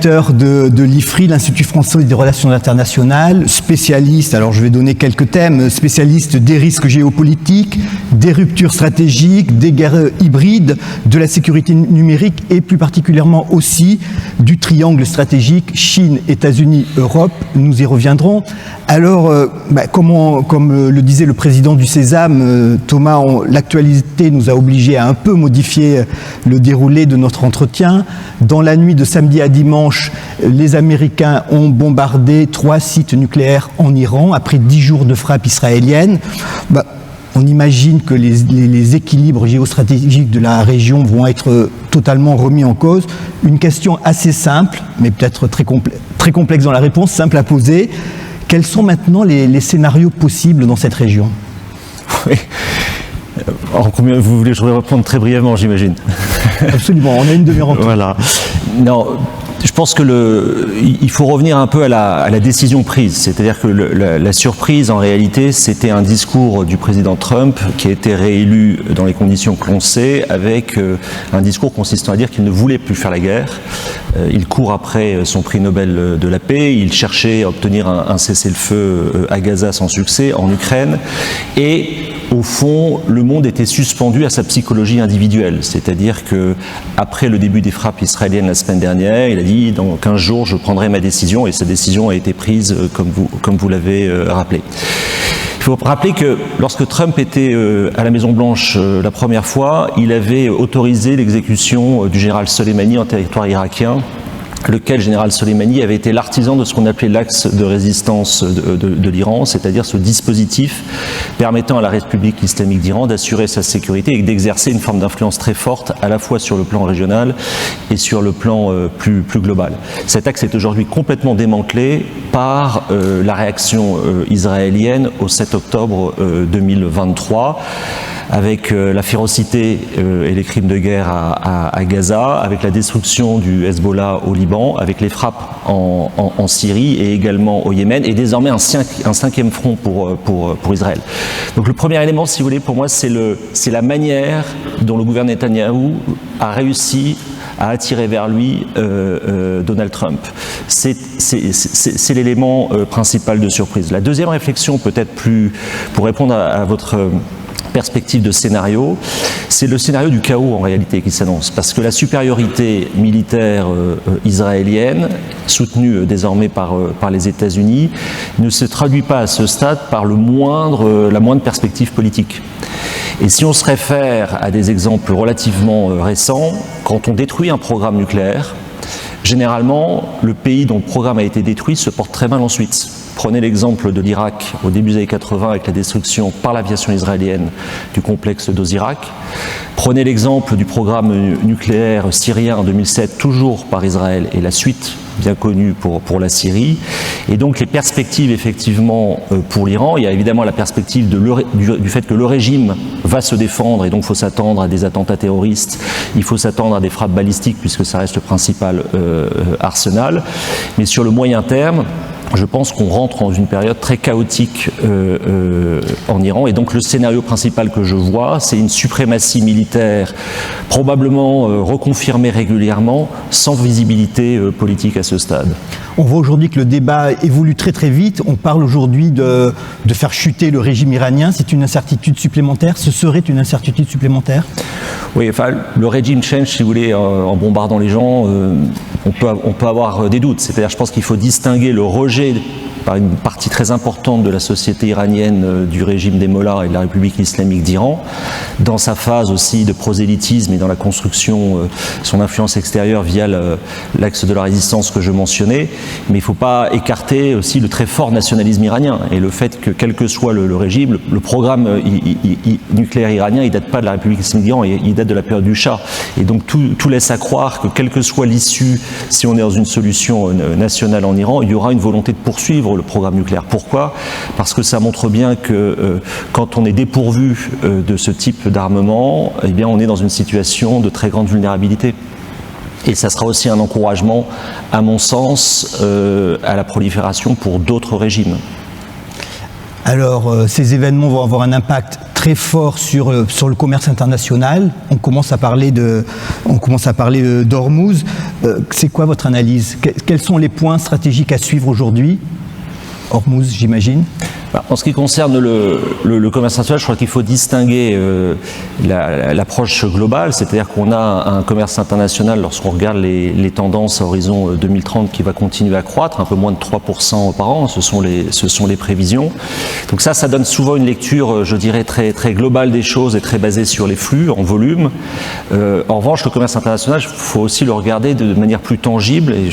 directeur de l'IFRI, l'Institut français des relations internationales, spécialiste, alors je vais donner quelques thèmes, spécialiste des risques géopolitiques, des ruptures stratégiques, des guerres hybrides, de la sécurité numérique et plus particulièrement aussi du triangle stratégique Chine, États-Unis, Europe. Nous y reviendrons. Alors, comme le disait le président du Sésame, Thomas, l'actualité nous a obligés à un peu modifier le déroulé de notre entretien. Dans la nuit de samedi à dimanche, les Américains ont bombardé 3 sites nucléaires en Iran après 10 jours de frappe israélienne. On imagine que les équilibres géostratégiques de la région vont être totalement remis en cause. Une question assez simple, mais peut-être très complexe dans la réponse, simple à poser. Quels sont maintenant les scénarios possibles dans cette région ? Oui. Vous voulez que je réponde très brièvement, j'imagine. Absolument, on a une demi-heure en tout. Voilà. Non, je pense il faut revenir un peu à la décision prise. C'est-à-dire que la surprise, en réalité, c'était un discours du président Trump qui a été réélu dans les conditions que l'on sait, avec un discours consistant à dire qu'il ne voulait plus faire la guerre. Il court après son prix Nobel de la paix. Il cherchait à obtenir un cessez-le-feu à Gaza sans succès, en Ukraine. Et au fond, le monde était suspendu à sa psychologie individuelle. C'est-à-dire que après le début des frappes israéliennes la semaine dernière, il a dit dans 15 jours, je prendrai ma décision, et sa décision a été prise comme vous l'avez rappelé. Il faut rappeler que lorsque Trump était à la Maison-Blanche la première fois, il avait autorisé l'exécution du général Soleimani en territoire irakien, lequel général Soleimani avait été l'artisan de ce qu'on appelait l'axe de résistance de l'Iran, c'est-à-dire ce dispositif permettant à la République islamique d'Iran d'assurer sa sécurité et d'exercer une forme d'influence très forte à la fois sur le plan régional et sur le plan plus global. Cet axe est aujourd'hui complètement démantelé par la réaction israélienne au 7 octobre 2023, avec la férocité et les crimes de guerre à Gaza, avec la destruction du Hezbollah au Liban, avec les frappes en Syrie et également au Yémen, et désormais un 5e front pour Israël. Donc le premier élément, si vous voulez, pour moi, c'est la manière dont le gouvernement Netanyahou a réussi à attirer vers lui Donald Trump. C'est l'élément principal de surprise. La deuxième réflexion, peut-être plus pour répondre à votre perspective de scénario, c'est le scénario du chaos en réalité qui s'annonce, parce que la supériorité militaire israélienne, soutenue désormais par les États-Unis, ne se traduit pas à ce stade par la moindre perspective politique. Et si on se réfère à des exemples relativement récents, quand on détruit un programme nucléaire, généralement, le pays dont le programme a été détruit se porte très mal ensuite. Prenez l'exemple de l'Irak au début des années 80 avec la destruction par l'aviation israélienne du complexe d'Osirak. Prenez l'exemple du programme nucléaire syrien en 2007, toujours par Israël, et la suite bien connue pour la Syrie. Et donc les perspectives effectivement pour l'Iran, il y a évidemment la perspective du fait que le régime va se défendre, et donc il faut s'attendre à des attentats terroristes, il faut s'attendre à des frappes balistiques puisque ça reste le principal arsenal. Mais sur le moyen terme, je pense qu'on rentre dans une période très chaotique en Iran, et donc le scénario principal que je vois, c'est une suprématie militaire probablement reconfirmée régulièrement, sans visibilité politique à ce stade. On voit aujourd'hui que le débat évolue très très vite. On parle aujourd'hui de faire chuter le régime iranien. C'est une incertitude supplémentaire. Ce serait une incertitude supplémentaire ? Oui, enfin, le régime change, si vous voulez, en bombardant les gens, on peut avoir des doutes. C'est-à-dire, je pense qu'il faut distinguer le rejet par une partie très importante de la société iranienne du régime des Mollahs et de la République islamique d'Iran, dans sa phase aussi de prosélytisme et dans la construction de son influence extérieure via l'axe de la résistance que je mentionnais. Mais il ne faut pas écarter aussi le très fort nationalisme iranien et le fait que, quel que soit le régime, le programme nucléaire iranien, il ne date pas de la République islamique d'Iran, il date de la période du Shah. Et donc tout laisse à croire que, quelle que soit l'issue, si on est dans une solution nationale en Iran, il y aura une volonté de poursuivre le programme nucléaire. Pourquoi ? Parce que ça montre bien que quand on est dépourvu de ce type d'armement, eh bien on est dans une situation de très grande vulnérabilité. Et ça sera aussi un encouragement, à mon sens, à la prolifération pour d'autres régimes. Alors, ces événements vont avoir un impact très fort sur le commerce international. On commence à parler d'Ormuz. C'est quoi votre analyse? Quels sont les points stratégiques à suivre aujourd'hui? Ormuz, j'imagine. En ce qui concerne le commerce international, je crois qu'il faut distinguer l'approche globale, c'est-à-dire qu'on a un commerce international, lorsqu'on regarde les tendances à horizon 2030, qui va continuer à croître, un peu moins de 3% par an, ce sont les prévisions. Donc ça donne souvent une lecture, je dirais, très, très globale des choses et très basée sur les flux, en volume. En revanche, le commerce international, il faut aussi le regarder de manière plus tangible, et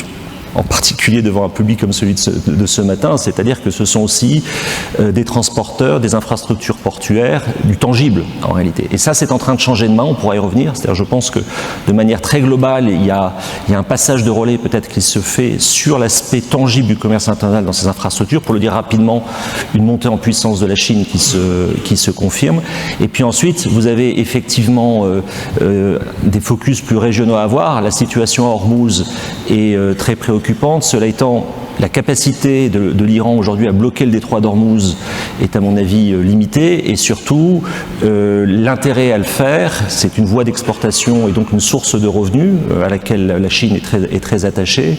en particulier devant un public comme celui de ce matin, c'est-à-dire que ce sont aussi des transporteurs, des infrastructures portuaires, du tangible en réalité. Et ça, c'est en train de changer de main, on pourra y revenir. C'est-à-dire, je pense que de manière très globale, il y a un passage de relais peut-être qui se fait sur l'aspect tangible du commerce international dans ces infrastructures. Pour le dire rapidement, une montée en puissance de la Chine qui se confirme. Et puis ensuite, vous avez effectivement des focus plus régionaux à avoir. La situation à Ormuz est très préoccupante. Cela étant, la capacité de l'Iran aujourd'hui à bloquer le détroit d'Ormuz est à mon avis limitée, et surtout l'intérêt à le faire, c'est une voie d'exportation et donc une source de revenus à laquelle la Chine est très attachée.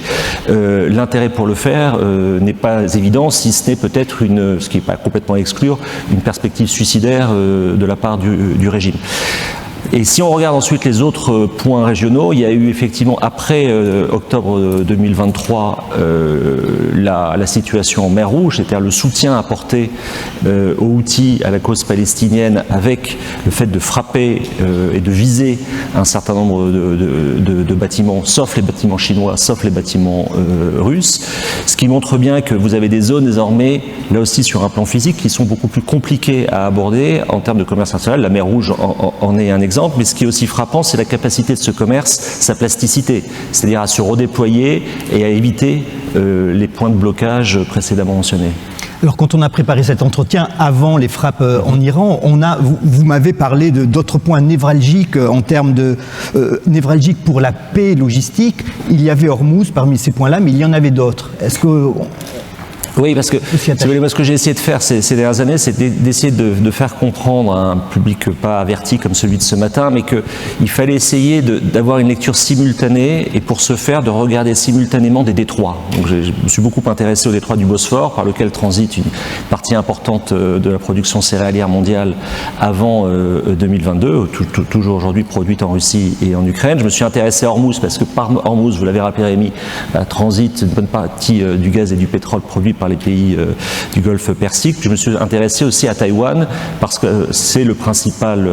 L'intérêt pour le faire n'est pas évident, si ce n'est peut-être ce qui n'est pas complètement à exclure, une perspective suicidaire de la part du régime. Et si on regarde ensuite les autres points régionaux, il y a eu effectivement, après octobre 2023, la situation en mer Rouge, c'est-à-dire le soutien apporté aux Houthis, à la cause palestinienne, avec le fait de frapper et de viser un certain nombre de bâtiments, sauf les bâtiments chinois, sauf les bâtiments russes, ce qui montre bien que vous avez des zones désormais, là aussi sur un plan physique, qui sont beaucoup plus compliquées à aborder en termes de commerce international. La mer Rouge en est un exemple. Mais ce qui est aussi frappant, c'est la capacité de ce commerce, sa plasticité, c'est-à-dire à se redéployer et à éviter les points de blocage précédemment mentionnés. Alors quand on a préparé cet entretien avant les frappes en Iran, vous m'avez parlé d'autres points névralgiques en termes de névralgiques pour la paix logistique. Il y avait Ormuz parmi ces points-là, mais il y en avait d'autres. Est-ce que Oui, parce que ce que j'ai essayé de faire ces dernières années, c'est d'essayer de faire comprendre à un public pas averti comme celui de ce matin, mais qu'il fallait essayer d'avoir une lecture simultanée, et pour ce faire, de regarder simultanément des détroits. Donc je me suis beaucoup intéressé au détroit du Bosphore, par lequel transite une partie importante de la production céréalière mondiale avant 2022, toujours aujourd'hui produite en Russie et en Ukraine. Je me suis intéressé à Ormuz, parce que par Ormuz, vous l'avez rappelé Rémi, transite une bonne partie du gaz et du pétrole produit par les pays du Golfe Persique. Je me suis intéressé aussi à Taïwan, parce que c'est la principale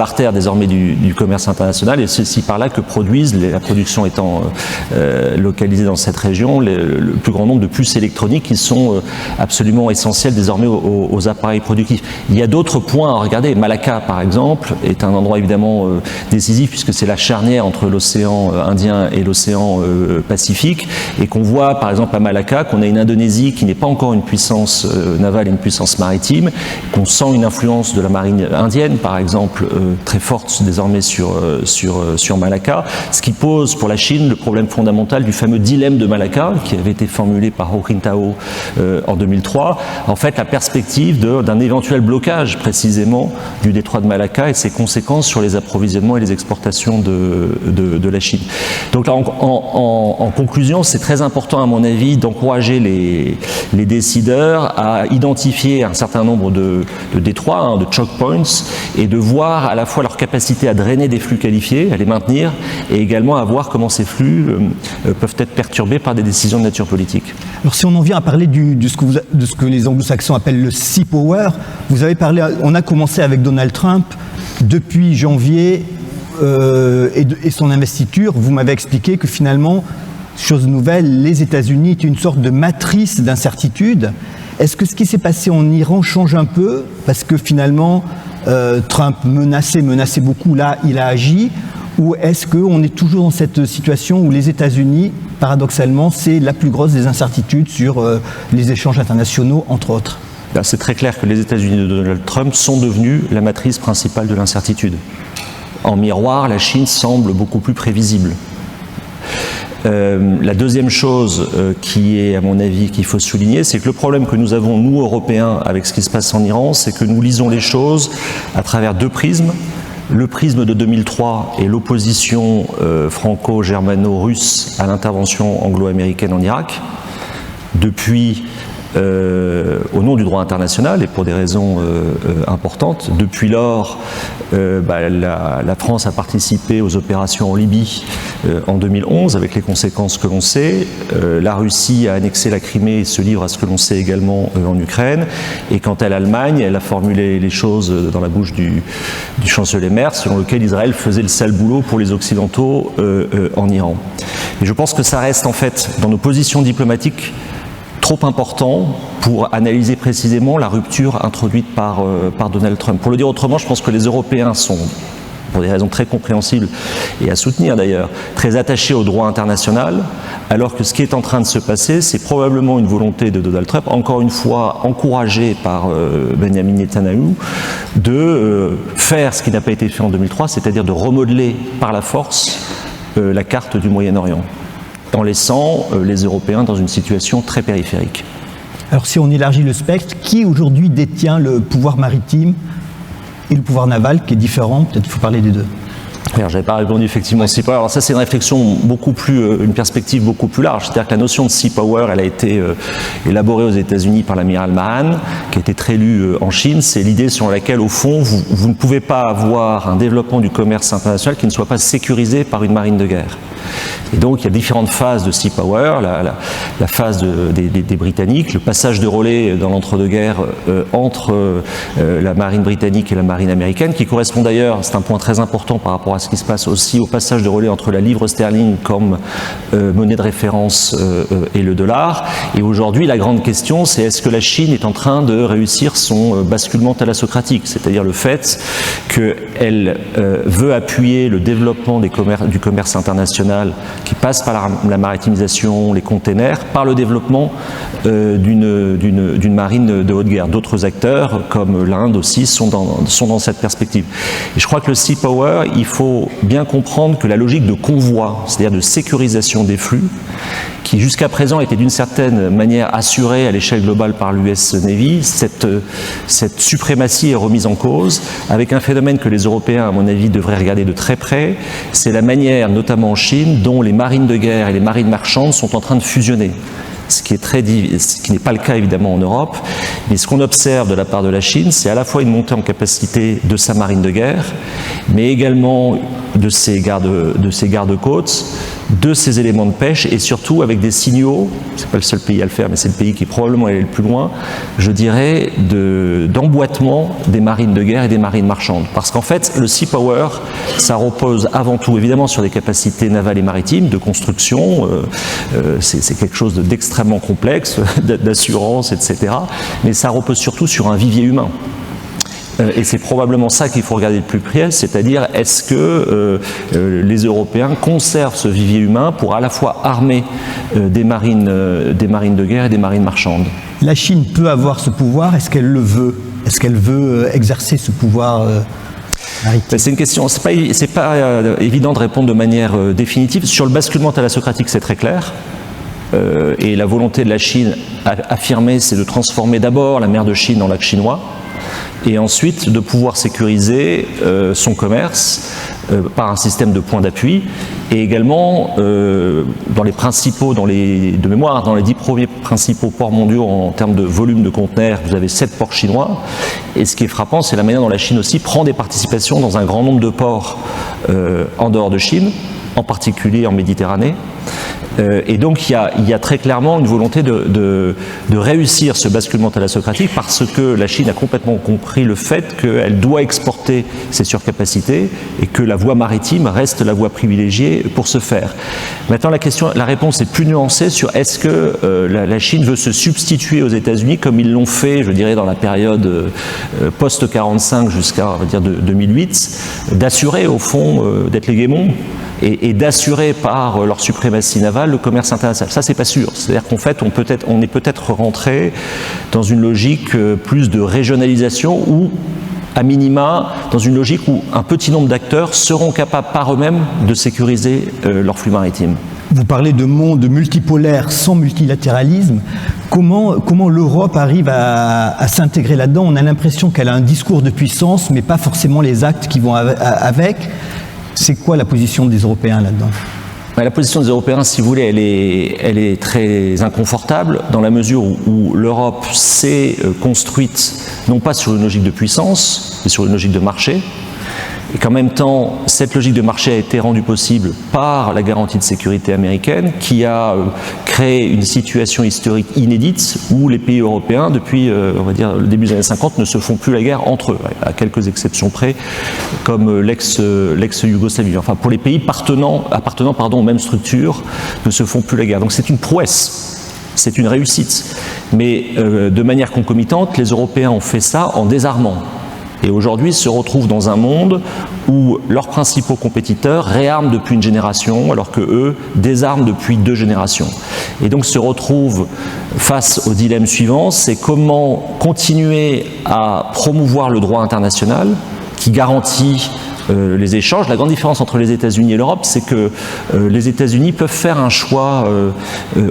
artère désormais du commerce international, et c'est aussi par là que la production étant localisée dans cette région, le plus grand nombre de puces électroniques qui sont absolument essentielles désormais aux appareils productifs. Il y a d'autres points à regarder. Malacca, par exemple, est un endroit évidemment décisif, puisque c'est la charnière entre l'océan Indien et l'océan Pacifique, et qu'on voit par exemple à Malacca qu'on a une Indonésie qui n'est pas encore une puissance navale et une puissance maritime, qu'on sent une influence de la marine indienne, par exemple, très forte désormais sur Malacca, ce qui pose pour la Chine le problème fondamental du fameux dilemme de Malacca, qui avait été formulé par Ho Jintao en 2003, en fait la perspective d'un éventuel blocage précisément du détroit de Malacca et ses conséquences sur les approvisionnements et les exportations de la Chine. Donc là, en conclusion, c'est très important à mon avis d'encourager les décideurs à identifier un certain nombre de détroits, de choke points, et de voir à la fois leur capacité à drainer des flux qualifiés, à les maintenir, et également à voir comment ces flux peuvent être perturbés par des décisions de nature politique. Alors si on en vient à parler de ce que les anglo-saxons appellent le sea power, on a commencé avec Donald Trump depuis janvier et son investiture. Vous m'avez expliqué que finalement, chose nouvelle, les États-Unis étaient une sorte de matrice d'incertitude. Est-ce que ce qui s'est passé en Iran change un peu? Parce que finalement, Trump menaçait beaucoup, là, il a agi. Ou est-ce qu'on est toujours dans cette situation où les États-Unis, paradoxalement, c'est la plus grosse des incertitudes sur les échanges internationaux, entre autres? C'est très clair que les États-Unis de Donald Trump sont devenus la matrice principale de l'incertitude. En miroir, la Chine semble beaucoup plus prévisible. La deuxième chose qui est, à mon avis, qu'il faut souligner, c'est que le problème que nous avons, nous, Européens, avec ce qui se passe en Iran, c'est que nous lisons les choses à travers deux prismes. Le prisme de 2003 et l'opposition franco-germano-russe à l'intervention anglo-américaine en Irak. Depuis, au nom du droit international et pour des raisons importantes, depuis lors, la France a participé aux opérations en Libye en 2011 avec les conséquences que l'on sait. La Russie a annexé la Crimée et se livre à ce que l'on sait également en Ukraine. Et quant à l'Allemagne, elle a formulé les choses dans la bouche du chancelier Merz, selon lequel Israël faisait le sale boulot pour les Occidentaux en Iran. Et je pense que ça reste en fait dans nos positions diplomatiques trop important pour analyser précisément la rupture introduite par Donald Trump. Pour le dire autrement, je pense que les Européens sont, pour des raisons très compréhensibles et à soutenir d'ailleurs, très attachés au droit international, alors que ce qui est en train de se passer, c'est probablement une volonté de Donald Trump, encore une fois encouragée par Benjamin Netanyahu, de faire ce qui n'a pas été fait en 2003, c'est-à-dire de remodeler par la force la carte du Moyen-Orient, en laissant les Européens dans une situation très périphérique. Alors si on élargit le spectre, qui aujourd'hui détient le pouvoir maritime et le pouvoir naval, qui est différent? Peut-être qu'il faut parler des deux. Alors, j'avais pas répondu effectivement Sea Power. Alors ça, c'est une réflexion beaucoup plus, une perspective beaucoup plus large. C'est-à-dire que la notion de Sea Power, elle a été élaborée aux États-Unis par l'amiral Mahan, qui a été très lu en Chine. C'est l'idée selon laquelle, au fond, vous ne pouvez pas avoir un développement du commerce international qui ne soit pas sécurisé par une marine de guerre. Et donc, il y a différentes phases de Sea Power. La phase des Britanniques, le passage de relais dans l'entre-deux-guerres entre la marine britannique et la marine américaine, qui correspond d'ailleurs, c'est un point très important par rapport à ce qui se passe aussi au passage de relais entre la livre sterling comme monnaie de référence et le dollar. Et aujourd'hui, la grande question, c'est est-ce que la Chine est en train de réussir son basculement thalassocratique, c'est-à-dire le fait qu'elle veut appuyer le développement du commerce international qui passe par la maritimisation, les containers, par le développement d'une marine de haute guerre. D'autres acteurs, comme l'Inde aussi, sont dans cette perspective. Et je crois que le Sea Power, il faut bien comprendre que la logique de convoi, c'est-à-dire de sécurisation des flux, qui jusqu'à présent était d'une certaine manière assurée à l'échelle globale par l'US Navy, cette suprématie est remise en cause avec un phénomène que les Européens, à mon avis, devraient regarder de très près, c'est la manière, notamment en Chine, dont les marines de guerre et les marines marchandes sont en train de fusionner. Ce qui n'est pas le cas évidemment en Europe, mais ce qu'on observe de la part de la Chine, c'est à la fois une montée en capacité de sa marine de guerre, mais également de ses gardes-côtes, de ses éléments de pêche, et surtout avec des signaux, c'est pas le seul pays à le faire, mais c'est le pays qui est probablement allé le plus loin, je dirais, d'emboîtement des marines de guerre et des marines marchandes. Parce qu'en fait, le Sea Power, ça repose avant tout évidemment sur des capacités navales et maritimes, de construction, c'est quelque chose d'extrêmement complexe, d'assurance, etc. Mais ça repose surtout sur un vivier humain. Et c'est probablement ça qu'il faut regarder de plus près, c'est-à-dire est-ce que les Européens conservent ce vivier humain pour à la fois armer des marines de guerre et des marines marchandes. La Chine peut avoir ce pouvoir, est-ce qu'elle le veut? Est-ce qu'elle veut exercer ce pouvoir maritime? C'est une question, c'est pas évident de répondre de manière définitive. Sur le basculement thalassocratique, c'est très clair. Et la volonté de la Chine affirmée, c'est de transformer d'abord la mer de Chine en lac chinois, et ensuite de pouvoir sécuriser son commerce par un système de points d'appui, et également dans les 10 premiers principaux ports mondiaux en termes de volume de conteneurs, vous avez 7 ports chinois, et ce qui est frappant, c'est la manière dont la Chine aussi prend des participations dans un grand nombre de ports en dehors de Chine, en particulier en Méditerranée. Et donc il y a très clairement une volonté de réussir ce basculement thalassocratique parce que la Chine a complètement compris le fait qu'elle doit exporter ses surcapacités et que la voie maritime reste la voie privilégiée pour ce faire. Maintenant la réponse est plus nuancée sur est-ce que la Chine veut se substituer aux États-Unis comme ils l'ont fait, je dirais, dans la période post-45 jusqu'à, on va dire, 2008, d'assurer au fond d'être l'hégémon et d'assurer par leur suprématie navale le commerce international. Ça, c'est pas sûr. C'est-à-dire qu'en fait, on est peut-être rentré dans une logique plus de régionalisation ou, à minima, dans une logique où un petit nombre d'acteurs seront capables par eux-mêmes de sécuriser leur flux maritime. Vous parlez de monde multipolaire sans multilatéralisme. Comment l'Europe arrive à s'intégrer là-dedans? On a l'impression qu'elle a un discours de puissance, mais pas forcément les actes qui vont avec. C'est quoi la position des Européens là-dedans? La position des Européens, si vous voulez, elle est très inconfortable dans la mesure où l'Europe s'est construite non pas sur une logique de puissance, mais sur une logique de marché. Et qu'en même temps, cette logique de marché a été rendue possible par la garantie de sécurité américaine qui a créé une situation historique inédite où les pays européens, depuis on va dire, le début des années 50, ne se font plus la guerre entre eux, à quelques exceptions près, comme l'ex-Yougoslavie. Enfin, pour les pays appartenant aux mêmes structures, ne se font plus la guerre. Donc c'est une prouesse. C'est une réussite. Mais de manière concomitante, les Européens ont fait ça en désarmant. Et aujourd'hui se retrouvent dans un monde où leurs principaux compétiteurs réarment depuis une génération, alors que eux désarment depuis 2 générations. Et donc se retrouvent face au dilemme suivant, c'est comment continuer à promouvoir le droit international qui garantit les échanges. La grande différence entre les États-Unis et l'Europe, c'est que les États-Unis peuvent faire un choix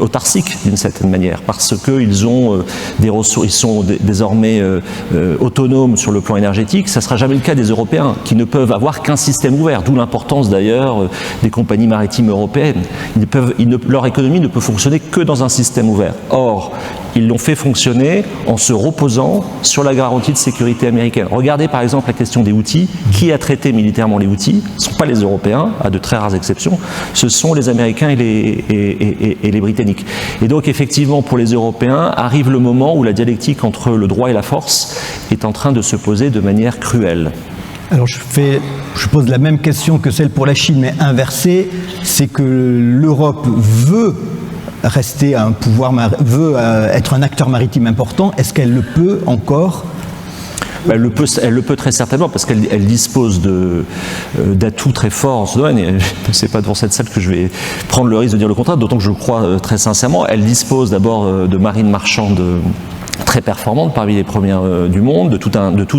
autarcique d'une certaine manière, parce qu'ils ont des ressources, ils sont désormais autonomes sur le plan énergétique. Ça ne sera jamais le cas des Européens, qui ne peuvent avoir qu'un système ouvert, d'où l'importance d'ailleurs des compagnies maritimes européennes. Leur économie ne peut fonctionner que dans un système ouvert. Or, ils l'ont fait fonctionner en se reposant sur la garantie de sécurité américaine. Regardez par exemple la question des Houthis. Qui a traité militairement les Houthis? Ce ne sont pas les Européens, à de très rares exceptions, ce sont les Américains et les Britanniques. Et donc effectivement, pour les Européens, arrive le moment où la dialectique entre le droit et la force est en train de se poser de manière cruelle. Alors je pose la même question que celle pour la Chine, mais inversée, c'est que l'Europe veut rester un pouvoir, veut être un acteur maritime important. Est-ce qu'elle le peut encore? Elle le peut très certainement, parce qu'elle dispose d'atouts très forts en ce domaine. Et c'est pas devant cette salle que je vais prendre le risque de dire le contraire, d'autant que je le crois très sincèrement. Elle dispose d'abord de marines marchandes très performante, parmi les premières du monde, de tout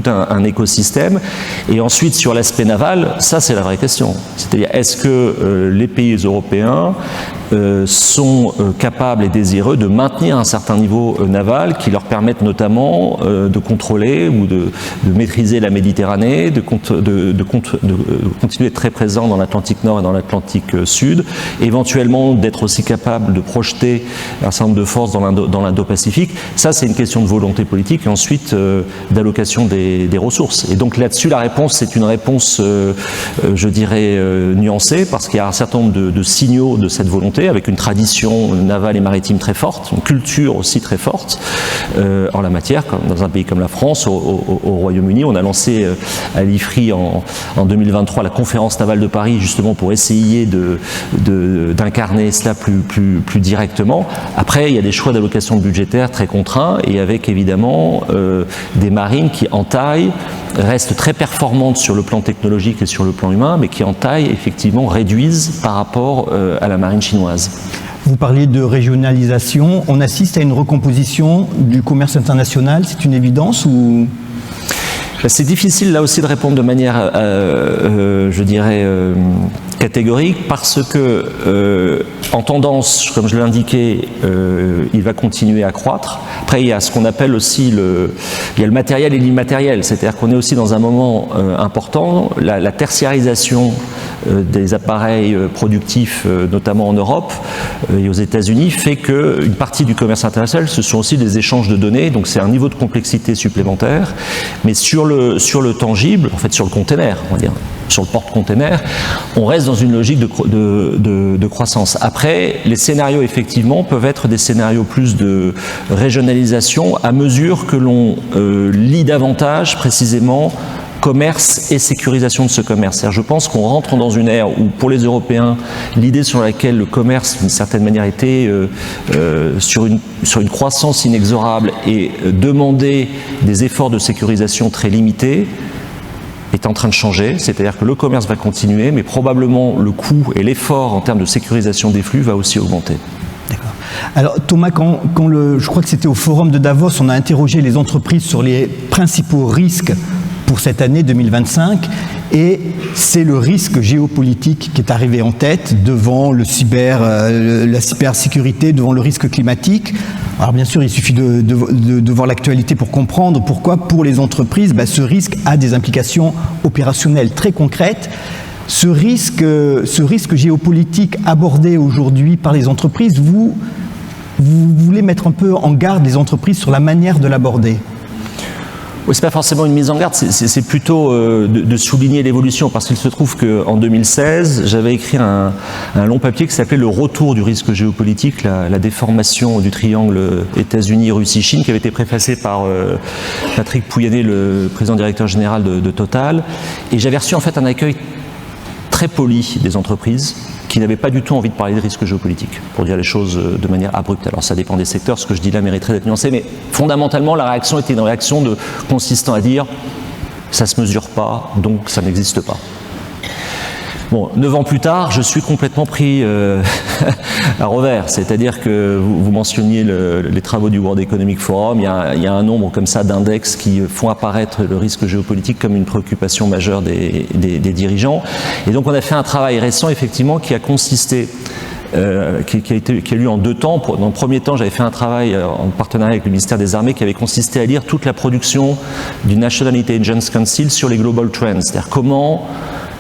un écosystème. Et ensuite, sur l'aspect naval, ça c'est la vraie question. C'est-à-dire, est-ce que les pays européens sont capables et désireux de maintenir un certain niveau naval qui leur permette notamment de contrôler ou de maîtriser la Méditerranée, de continuer très présent dans l'Atlantique Nord et dans l'Atlantique Sud, éventuellement d'être aussi capable de projeter un certain nombre de forces dans l'Indo-Pacifique. Ça, c'est une question de volonté politique et ensuite d'allocation des ressources. Et donc là-dessus, la réponse, c'est une réponse, je dirais, nuancée, parce qu'il y a un certain nombre de signaux de cette volonté, avec une tradition navale et maritime très forte, une culture aussi très forte en la matière, comme dans un pays comme la France. Au Royaume-Uni, on a lancé à l'IFRI en 2023 la conférence navale de Paris, justement pour essayer d'incarner cela plus directement. Après, il y a des choix d'allocation budgétaire très contraints, et avec évidemment des marines qui en taille restent très performantes sur le plan technologique et sur le plan humain, mais qui en taille effectivement réduisent par rapport à la marine chinoise. Vous parliez de régionalisation. On assiste à une recomposition du commerce international, c'est une évidence ou... C'est difficile là aussi de répondre de manière, je dirais, catégorique, parce que en tendance, comme je l'ai indiqué, il va continuer à croître. Après, il y a ce qu'on appelle aussi il y a le matériel et l'immatériel, c'est-à-dire qu'on est aussi dans un moment important, la tertiarisation des appareils productifs, notamment en Europe et aux États-Unis, fait qu'une partie du commerce international, ce sont aussi des échanges de données, donc c'est un niveau de complexité supplémentaire, mais sur le tangible, en fait sur le container, on va dire, sur le porte-container, on reste dans une logique de croissance. Après, les scénarios effectivement peuvent être des scénarios plus de régionalisation à mesure que l'on lit davantage précisément commerce et sécurisation de ce commerce. C'est-à-dire, je pense qu'on rentre dans une ère où, pour les Européens, l'idée sur laquelle le commerce, d'une certaine manière, était sur une croissance inexorable et demander des efforts de sécurisation très limités, est en train de changer. C'est-à-dire que le commerce va continuer, mais probablement le coût et l'effort en termes de sécurisation des flux va aussi augmenter. D'accord. Alors Thomas, je crois que c'était au forum de Davos, on a interrogé les entreprises sur les principaux risques pour cette année 2025, et c'est le risque géopolitique qui est arrivé en tête devant la cybersécurité, devant le risque climatique. Alors bien sûr, il suffit de voir l'actualité pour comprendre pourquoi, pour les entreprises, ce risque a des implications opérationnelles très concrètes. Ce risque géopolitique abordé aujourd'hui par les entreprises, vous voulez mettre un peu en garde les entreprises sur la manière de l'aborder? Oui, c'est pas forcément une mise en garde, c'est plutôt de souligner l'évolution, parce qu'il se trouve qu'en 2016, j'avais écrit un long papier qui s'appelait « Le retour du risque géopolitique, la déformation du triangle États-Unis, Russie, Chine », qui avait été préfacé par Patrick Pouyanné, le président directeur général de Total. Et j'avais reçu en fait un accueil très poli des entreprises qui n'avaient pas du tout envie de parler de risque géopolitique, pour dire les choses de manière abrupte. Alors ça dépend des secteurs, ce que je dis là mériterait d'être nuancé, mais fondamentalement la réaction était une réaction consistant à dire ça se mesure pas, donc ça n'existe pas. Bon, 9 ans plus tard, je suis complètement pris à revers, c'est-à-dire que vous mentionniez les travaux du World Economic Forum, il y a un nombre comme ça d'index qui font apparaître le risque géopolitique comme une préoccupation majeure des dirigeants. Et donc on a fait un travail récent, effectivement, qui a consisté, qui a lieu en 2 temps. Dans le premier temps, j'avais fait un travail en partenariat avec le ministère des Armées qui avait consisté à lire toute la production du National Intelligence Council sur les Global Trends, c'est-à-dire comment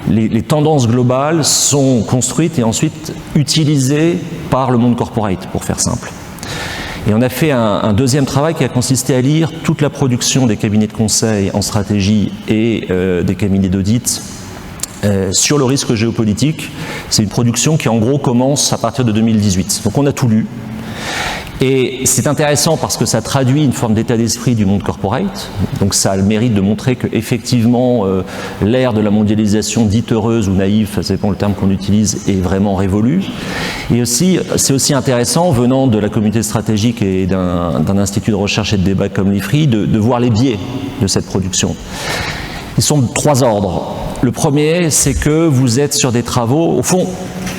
les tendances globales sont construites et ensuite utilisées par le monde corporate, pour faire simple. Et on a fait un deuxième travail qui a consisté à lire toute la production des cabinets de conseil en stratégie et des cabinets d'audit sur le risque géopolitique. C'est une production qui en gros commence à partir de 2018. Donc on a tout lu. Et c'est intéressant parce que ça traduit une forme d'état d'esprit du monde corporate. Donc ça a le mérite de montrer qu'effectivement l'ère de la mondialisation dite heureuse ou naïve, ça dépend le terme qu'on utilise, est vraiment révolue. Et aussi, c'est aussi intéressant, venant de la communauté stratégique et d'un institut de recherche et de débat comme l'IFRI, de voir les biais de cette production. Ils sont de 3 ordres. Le premier, c'est que vous êtes sur des travaux, au fond,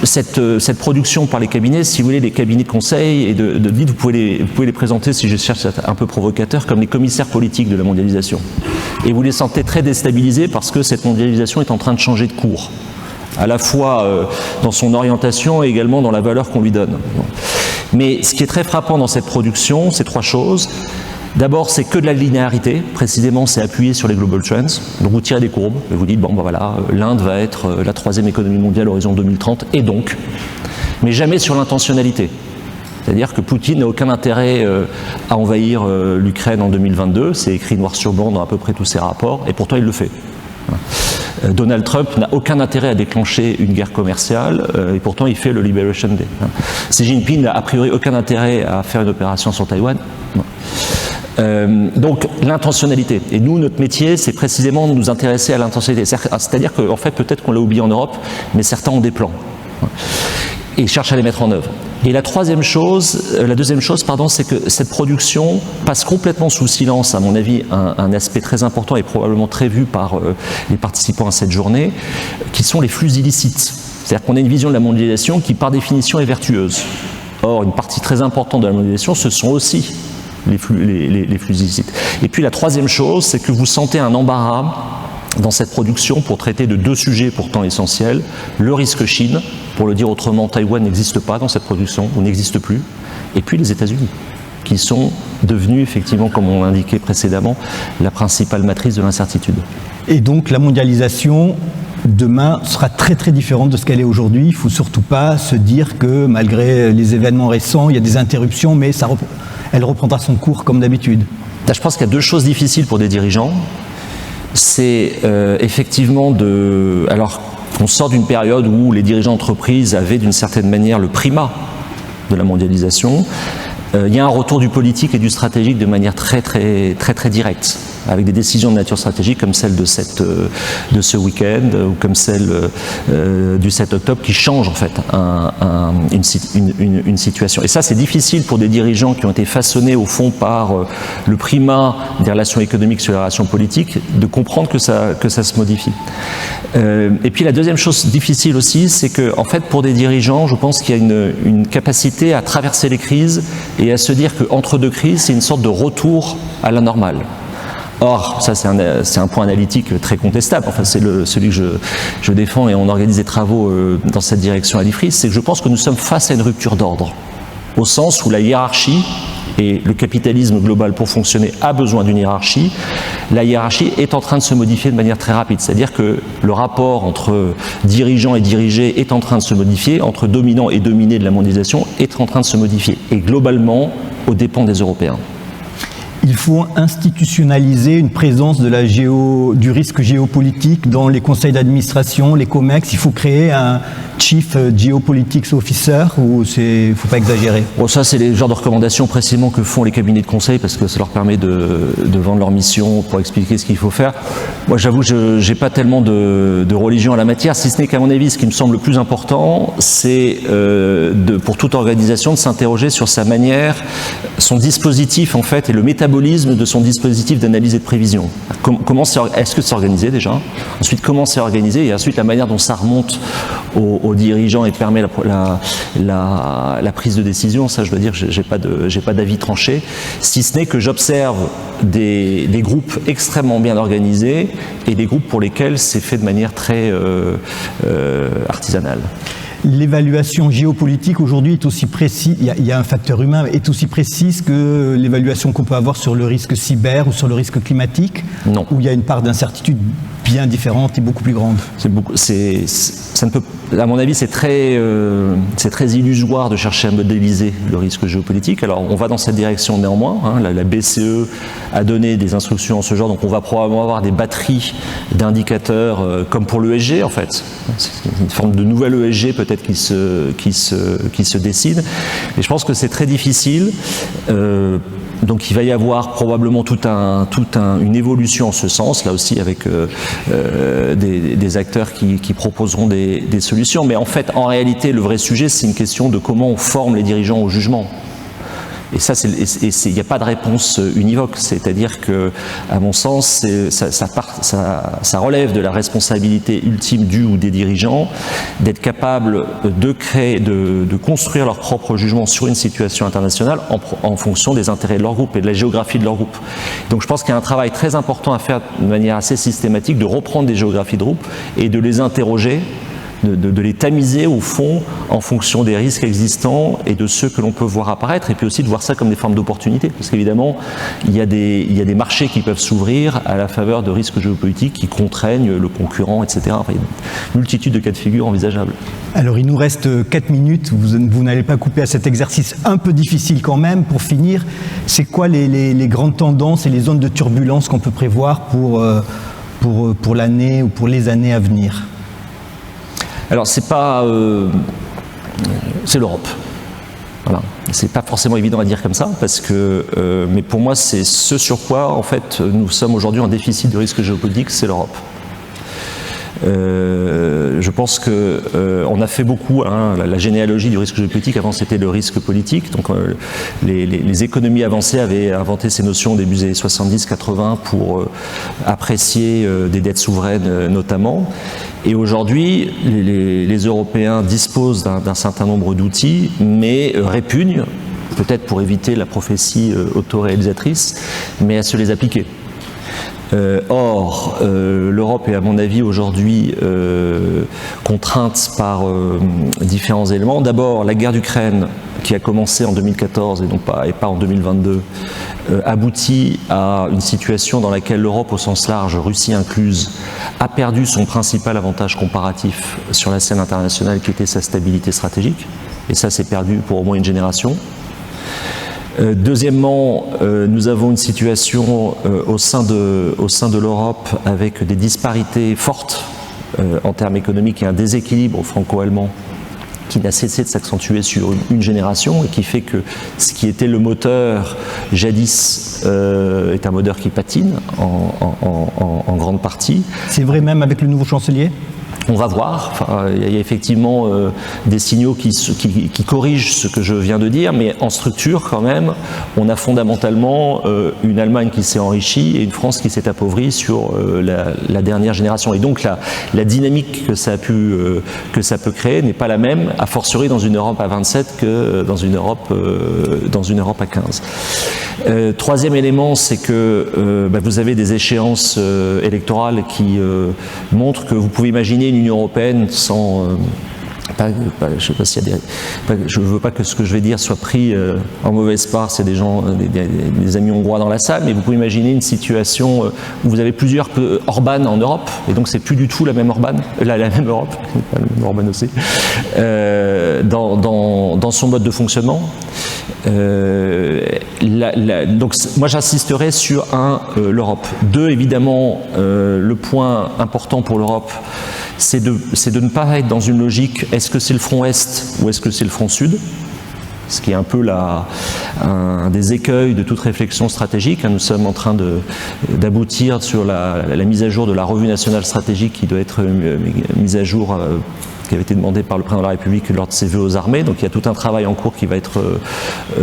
cette production par les cabinets, si vous voulez, les cabinets de conseil et de lead, vous pouvez les présenter, si je cherche un peu provocateur, comme les commissaires politiques de la mondialisation. Et vous les sentez très déstabilisés parce que cette mondialisation est en train de changer de cours, à la fois dans son orientation et également dans la valeur qu'on lui donne. Mais ce qui est très frappant dans cette production, c'est 3 choses. D'abord, c'est que de la linéarité, précisément c'est appuyé sur les global trends, donc vous tirez des courbes et vous dites, bon ben voilà, l'Inde va être la 3e économie mondiale à l'horizon 2030, et donc, mais jamais sur l'intentionnalité. C'est-à-dire que Poutine n'a aucun intérêt à envahir l'Ukraine en 2022, c'est écrit noir sur blanc dans à peu près tous ses rapports, et pourtant il le fait. Donald Trump n'a aucun intérêt à déclencher une guerre commerciale, et pourtant il fait le Liberation Day. Xi Jinping n'a a priori aucun intérêt à faire une opération sur Taïwan. Donc l'intentionnalité. Et nous, notre métier, c'est précisément de nous intéresser à l'intentionnalité. C'est-à-dire qu'en fait, peut-être qu'on l'a oublié en Europe, mais certains ont des plans et cherchent à les mettre en œuvre. Et la deuxième chose, c'est que cette production passe complètement sous silence, à mon avis, un aspect très important et probablement très vu par les participants à cette journée, qui sont les flux illicites. C'est-à-dire qu'on a une vision de la mondialisation qui, par définition, est vertueuse. Or, une partie très importante de la mondialisation, ce sont aussi les flux illicites. Et puis la troisième chose, c'est que vous sentez un embarras dans cette production pour traiter de 2 sujets pourtant essentiels. Le risque Chine, pour le dire autrement, Taïwan n'existe pas dans cette production, ou n'existe plus. Et puis les États-Unis, qui sont devenus effectivement, comme on l'indiquait précédemment, la principale matrice de l'incertitude. Et donc la mondialisation demain sera très très différente de ce qu'elle est aujourd'hui. Il ne faut surtout pas se dire que malgré les événements récents, il y a des interruptions, mais elle reprendra son cours comme d'habitude. Je pense qu'il y a 2 choses difficiles pour des dirigeants. C'est effectivement alors qu'on sort d'une période où les dirigeants d'entreprise avaient d'une certaine manière le primat de la mondialisation. Il y a un retour du politique et du stratégique de manière très directe, avec des décisions de nature stratégique comme celle de ce week-end ou comme celle du 7 octobre qui changent en fait une situation. Et ça, c'est difficile pour des dirigeants qui ont été façonnés au fond par le primat des relations économiques sur les relations politiques, de comprendre que ça se modifie. Et puis la deuxième chose difficile aussi, c'est que en fait pour des dirigeants, je pense qu'il y a une capacité à traverser les crises et à se dire qu'entre 2 crises, c'est une sorte de retour à la normale. Or, ça c'est un point analytique très contestable, enfin c'est celui que je défends et on organise des travaux dans cette direction à l'IFRI, c'est que je pense que nous sommes face à une rupture d'ordre, au sens où la hiérarchie, et le capitalisme global pour fonctionner a besoin d'une hiérarchie, la hiérarchie est en train de se modifier de manière très rapide, c'est-à-dire que le rapport entre dirigeants et dirigés est en train de se modifier, entre dominants et dominés de la mondialisation est en train de se modifier, et globalement aux dépens des Européens. Il faut institutionnaliser une présence du risque géopolitique dans les conseils d'administration, les COMEX. Il faut créer un Chief Geopolitics Officer ou il ne faut pas exagérer? Bon, ça, c'est les genres de recommandations précisément que font les cabinets de conseil parce que ça leur permet de vendre leur mission pour expliquer ce qu'il faut faire. Moi, j'avoue, je n'ai pas tellement de religion à la matière, si ce n'est qu'à mon avis, ce qui me semble le plus important, c'est pour toute organisation de s'interroger sur sa manière, son dispositif en fait, et le métabolisme de son dispositif d'analyse et de prévision. Est-ce que c'est organisé déjà? Ensuite, comment c'est organisé? Et ensuite, la manière dont ça remonte aux dirigeants et permet la prise de décision. Ça, je dois dire, j'ai pas d'avis tranché, si ce n'est que j'observe des groupes extrêmement bien organisés et des groupes pour lesquels c'est fait de manière très artisanale. L'évaluation géopolitique aujourd'hui est aussi précise, il y a un facteur humain, est aussi précise que l'évaluation qu'on peut avoir sur le risque cyber ou sur le risque climatique? Non. Où il y a une part d'incertitude bien différente et beaucoup plus grande? À mon avis, c'est très illusoire de chercher à modéliser le risque géopolitique. Alors, on va dans cette direction néanmoins. Hein. La BCE a donné des instructions en ce genre, donc on va probablement avoir des batteries d'indicateurs comme pour l'ESG en fait. C'est une forme de nouvelle ESG peut-être qui se dessine. Et je pense que c'est très difficile. Donc il va y avoir probablement une évolution en ce sens, là aussi avec des acteurs qui proposeront des solutions. Mais en fait, en réalité, le vrai sujet, c'est une question de comment on forme les dirigeants au jugement. Et ça, il n'y a pas de réponse univoque. C'est-à-dire que, à mon sens, ça relève de la responsabilité ultime du ou des dirigeants d'être capables de construire leur propre jugement sur une situation internationale en fonction des intérêts de leur groupe et de la géographie de leur groupe. Donc, je pense qu'il y a un travail très important à faire de manière assez systématique de reprendre des géographies de groupe et de les interroger. De les tamiser au fond en fonction des risques existants et de ceux que l'on peut voir apparaître, et puis aussi de voir ça comme des formes d'opportunités, parce qu'évidemment il y a des marchés qui peuvent s'ouvrir à la faveur de risques géopolitiques qui contraignent le concurrent, etc. Enfin, il y a une multitude de cas de figure envisageables. Alors il nous reste 4 minutes, vous n'allez pas couper à cet exercice un peu difficile quand même. Pour finir, c'est quoi les grandes tendances et les zones de turbulence qu'on peut prévoir pour l'année ou pour les années à venir? Alors c'est l'Europe. Voilà. C'est pas forcément évident à dire comme ça, parce que, mais pour moi c'est ce sur quoi en fait nous sommes aujourd'hui en déficit de risque géopolitique, c'est l'Europe. Je pense que on a fait beaucoup, hein, la généalogie du risque géopolitique. Avant c'était le risque politique, donc les économies avancées avaient inventé ces notions au début des années 70-80 pour apprécier des dettes souveraines notamment. Et aujourd'hui, les Européens disposent d'un certain nombre d'outils, mais répugnent, peut-être pour éviter la prophétie autoréalisatrice, mais à se les appliquer. Or, l'Europe est à mon avis aujourd'hui contrainte par différents éléments. D'abord, la guerre d'Ukraine qui a commencé en 2014 et pas en 2022 aboutit à une situation dans laquelle l'Europe au sens large, Russie incluse, a perdu son principal avantage comparatif sur la scène internationale qui était sa stabilité stratégique. Et ça s'est perdu pour au moins une génération. Deuxièmement, nous avons une situation au sein de l'Europe avec des disparités fortes en termes économiques et un déséquilibre franco-allemand qui n'a cessé de s'accentuer sur une génération et qui fait que ce qui était le moteur jadis est un moteur qui patine en grande partie. C'est vrai même avec le nouveau chancelier ? On va voir, enfin, il y a effectivement des signaux qui corrigent ce que je viens de dire, mais en structure quand même, on a fondamentalement une Allemagne qui s'est enrichie et une France qui s'est appauvrie sur la dernière génération. Et donc la dynamique que ça peut créer n'est pas la même, a fortiori dans une Europe à 27 que dans une Europe à 15. Troisième élément, c'est que vous avez des échéances électorales qui montrent que vous pouvez imaginer une Union européenne sans... je sais pas s'il y a je veux pas que ce que je vais dire soit pris en mauvaise part, c'est des gens, des amis hongrois dans la salle, mais vous pouvez imaginer une situation où vous avez plusieurs Orban en Europe, et donc c'est plus du tout la même Orban, la même Europe, pas le même Orban aussi, dans son mode de fonctionnement. Donc moi j'insisterai sur l'Europe. Deux, évidemment, le point important pour l'Europe, c'est de ne pas être dans une logique est-ce que c'est le front Est ou est-ce que c'est le front Sud, ce qui est un peu un des écueils de toute réflexion stratégique. Nous sommes en train d'aboutir sur la mise à jour de la revue nationale stratégique qui doit être mise à jour, qui avait été demandé par le président de la République lors de ses vœux aux armées. Donc il y a tout un travail en cours qui va être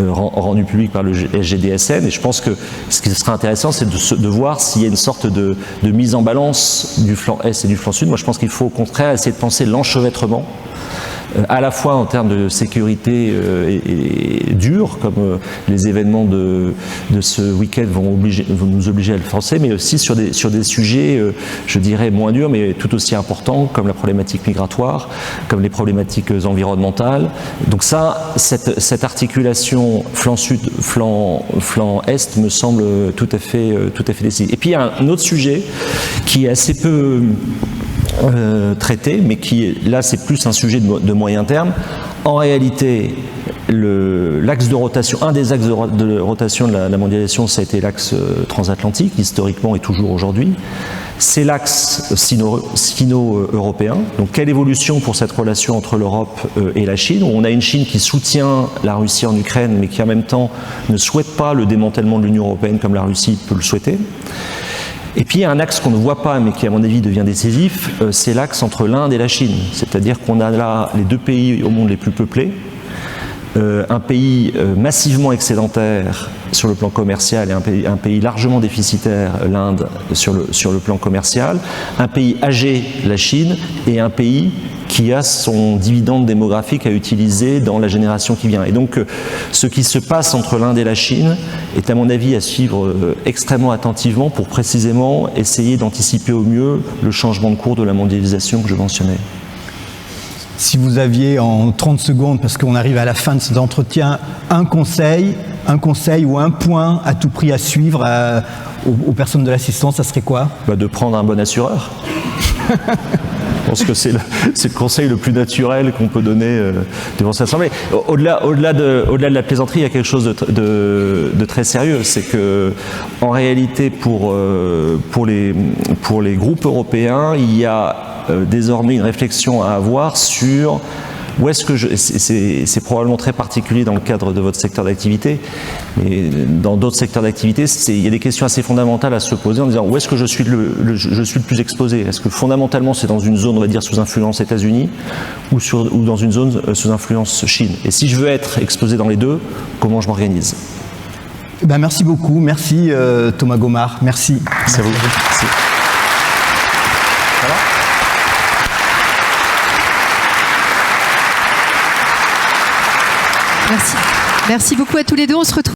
rendu public par le SGDSN. Et je pense que ce qui sera intéressant, c'est de voir s'il y a une sorte de mise en balance du flanc Est et du flanc Sud. Moi, je pense qu'il faut au contraire essayer de penser l'enchevêtrement, à la fois en termes de sécurité et dur, comme les événements de ce week-end vont nous obliger à le penser, mais aussi sur des sujets, je dirais, moins durs, mais tout aussi importants, comme la problématique migratoire, comme les problématiques environnementales. Donc cette articulation flanc sud, flanc est me semble tout à fait décisive. Et puis il y a un autre sujet qui est assez peu traité, mais qui, là, c'est plus un sujet de moyen terme. En réalité, l'axe de rotation, un des axes de rotation de la mondialisation, ça a été l'axe transatlantique, historiquement et toujours aujourd'hui. C'est l'axe sino-européen. Donc, quelle évolution pour cette relation entre l'Europe et la Chine, où on a une Chine qui soutient la Russie en Ukraine, mais qui en même temps ne souhaite pas le démantèlement de l'Union européenne comme la Russie peut le souhaiter. Et puis il y a un axe qu'on ne voit pas, mais qui à mon avis devient décisif, c'est l'axe entre l'Inde et la Chine. C'est-à-dire qu'on a là les deux pays au monde les plus peuplés, un pays massivement excédentaire sur le plan commercial et un pays largement déficitaire, l'Inde, sur le plan commercial, un pays âgé, la Chine, et un pays qui a son dividende démographique à utiliser dans la génération qui vient. Et donc, ce qui se passe entre l'Inde et la Chine est, à mon avis, à suivre extrêmement attentivement pour précisément essayer d'anticiper au mieux le changement de cours de la mondialisation que je mentionnais. Si vous aviez en 30 secondes, parce qu'on arrive à la fin de cet entretien, un conseil ou un point à tout prix à suivre aux personnes de l'assistance, ça serait quoi ? De prendre un bon assureur. Je pense que c'est le conseil le plus naturel qu'on peut donner devant cette assemblée. Au-delà de la plaisanterie, il y a quelque chose de très sérieux. C'est que, en réalité, pour les groupes européens, il y a désormais une réflexion à avoir sur où est-ce que c'est probablement très particulier dans le cadre de votre secteur d'activité, mais dans d'autres secteurs d'activité, il y a des questions assez fondamentales à se poser en disant où est-ce que je suis le plus exposé. Est-ce que fondamentalement c'est dans une zone, on va dire, sous influence États-Unis ou dans une zone sous influence Chine? Et si je veux être exposé dans les deux, comment je m'organise? Merci beaucoup, merci Thomas Gomard, merci. C'est à vous. Merci. Ça va? Merci. Merci beaucoup à tous les deux. On se retrouve.